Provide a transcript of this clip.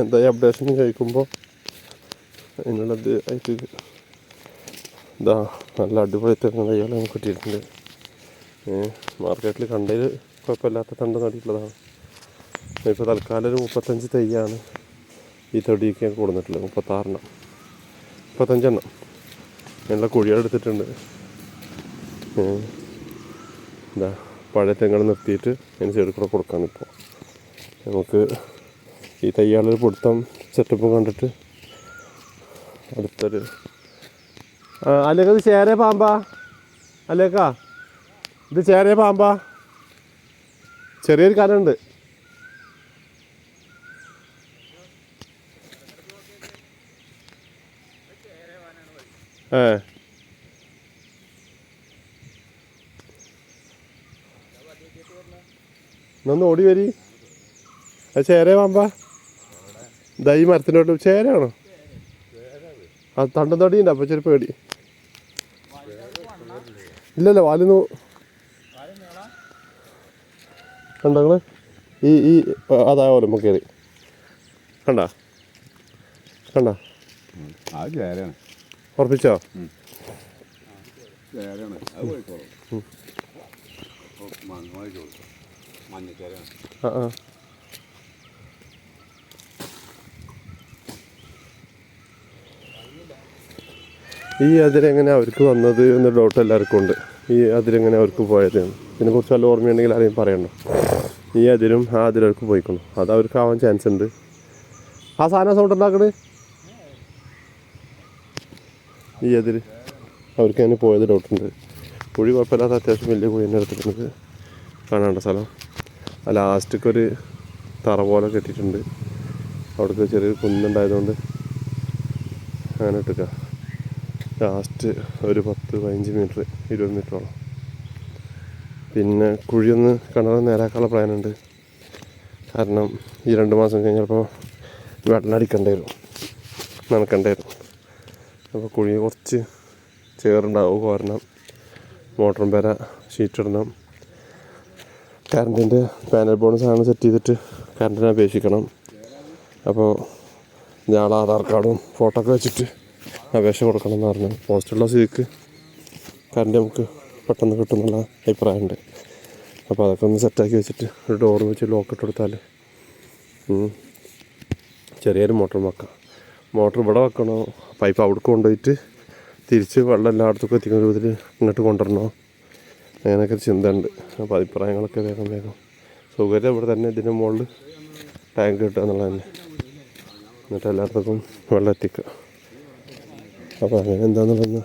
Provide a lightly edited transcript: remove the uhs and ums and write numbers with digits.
എന്തായി അപ്ഡേഷൻ ചോദിക്കുമ്പോൾ അതിനുള്ളത് ആയിട്ട് ഇതാ നല്ല അടിപൊളി തെങ്ങ് തൈകൾ നമുക്ക് കിട്ടിയിട്ടുണ്ട്. മാർക്കറ്റിൽ കണ്ടതിൽ കുഴപ്പമില്ലാത്ത തണ്ട് നടിയിട്ടുള്ളതാണ്. ഇപ്പോൾ തൽക്കാലം ഒരു 35 തൈയാണ് ഈ തൊടിയൊക്കെ കൊടുത്തിട്ടുള്ളത്. 35 എണ്ണം ഞങ്ങളുടെ കുഴിയെടുത്തിട്ടുണ്ട്. എന്താ പഴയ തെങ്ങൾ നിർത്തിയിട്ട് അതിന് സൈഡിൽ കൂടെ കൊടുക്കാൻ ഇപ്പോൾ നമുക്ക് ഈ തയ്യാളൊരു പൊടുത്തം സെറ്റപ്പും കണ്ടിട്ട് അടുത്തൊരു അല്ലേക്ക ഇത് ചേരേ പാമ്പാ? അല്ലേക്കാ ഇത് ചേരേ പാമ്പാ? ചെറിയൊരു കനുണ്ട്. ഒന്ന് ഓടി വരി. അത് ചേരേ പാമ്പാ? ഇതാ ഈ മരത്തിനോട്ട് ചേരയാണോ? അത് തണ്ടും തടിയുണ്ട്. അപ്പോൾ ചെറിയ പേടി. ഇല്ലല്ലോ വാലിന്ന് കണ്ടങ്ങള് ഈ അതാവല്ലോ നമുക്ക് കയറി കണ്ട ഉറപ്പിച്ചോ? ആ ഈ അതിലെങ്ങനെ അവർക്ക് വന്നത് എന്ന ഡൗട്ട് എല്ലാവർക്കും ഉണ്ട്. ഈ അതിലെങ്ങനെ അവർക്ക് പോയത് ഇതിനെക്കുറിച്ച് വല്ല ഓർമ്മയുണ്ടെങ്കിൽ ആരെയും പറയണ്ടോ? ഈ അതിലും ആ അതിലവർക്ക് പോയിക്കണം. അത് അവർക്ക് ആവാൻ ചാൻസ് ഉണ്ട്. ആ സാധനം സൗണ്ട് ഉണ്ടാക്കണേ ഈ അതിൽ അവർക്ക് അതിന് പോയത് ഡൗട്ടുണ്ട്. കുഴി കുഴപ്പമില്ലാത്ത അത്യാവശ്യം വലിയ കുഴി തന്നെ എടുത്തിട്ടുണ്ട്. കാണാണ്ട സ്ഥലം ആ ലാസ്റ്റൊക്കെ തറ പോലെ കെട്ടിയിട്ടുണ്ട്. അവിടേക്ക് ചെറിയൊരു കുന്നുണ്ടായതുകൊണ്ട് അങ്ങനെ ഇട്ടേക്ക. ലാസ്റ്റ് ഒരു 10-15 മീറ്റർ 20 മീറ്ററോളം. പിന്നെ കുഴിയൊന്ന് കിണർ നേരാക്കാനുള്ള പ്ലാനുണ്ട്. കാരണം ഈ 2 മാസം കഴിഞ്ഞപ്പോൾ വെള്ളം അടിക്കേണ്ടി വരും, നനക്കേണ്ടി വരും. അപ്പോൾ കുഴി കുറച്ച് ചേറുണ്ടാവും, കോരണം, മോട്ടറും പേര ഷീറ്റിടണം, കറണ്ടിൻ്റെ പാനൽ ബോർഡ് സാധനം സെറ്റ് ചെയ്തിട്ട് കറണ്ടിനെ അപേക്ഷിക്കണം. അപ്പോൾ ഞാൻ ആധാർ കാർഡും ഫോട്ടോ ഒക്കെ വെച്ചിട്ട് അപേക്ഷ കൊടുക്കണം എന്ന് പറഞ്ഞു. പോസ്റ്റുള്ള സ്ഥിതിക്ക് കറണ്ട് നമുക്ക് പെട്ടെന്ന് കിട്ടുന്നുള്ള അഭിപ്രായമുണ്ട്. അപ്പോൾ അതൊക്കെ ഒന്ന് സെറ്റാക്കി വെച്ചിട്ട് ഒരു ഡോർ വെച്ച് ലോക്ക് ഇട്ട് കൊടുത്താൽ ചെറിയൊരു മോട്ടർ വെക്കാം. മോട്ടർ ഇവിടെ വെക്കണോ, പൈപ്പ് അവിടെ കൊണ്ടുപോയിട്ട് തിരിച്ച് വെള്ളം എല്ലായിടത്തും എത്തിക്കുന്ന രൂപത്തിൽ ഇങ്ങോട്ട് കൊണ്ടുവരണോ, അങ്ങനെയൊക്കെ ചിന്ത ഉണ്ട്. അപ്പോൾ അഭിപ്രായങ്ങളൊക്കെ വേഗം സൗകര്യം ഇവിടെ തന്നെ ഇതിൻ്റെ മുകളിൽ ടാങ്ക് കിട്ടുക എന്നുള്ളത് തന്നെ. എന്നിട്ട് എല്ലായിടത്തേക്കും വെള്ളം എത്തിക്കുക. അപ്പോൾ അങ്ങനെ എന്താണെന്നുള്ളതെന്ന്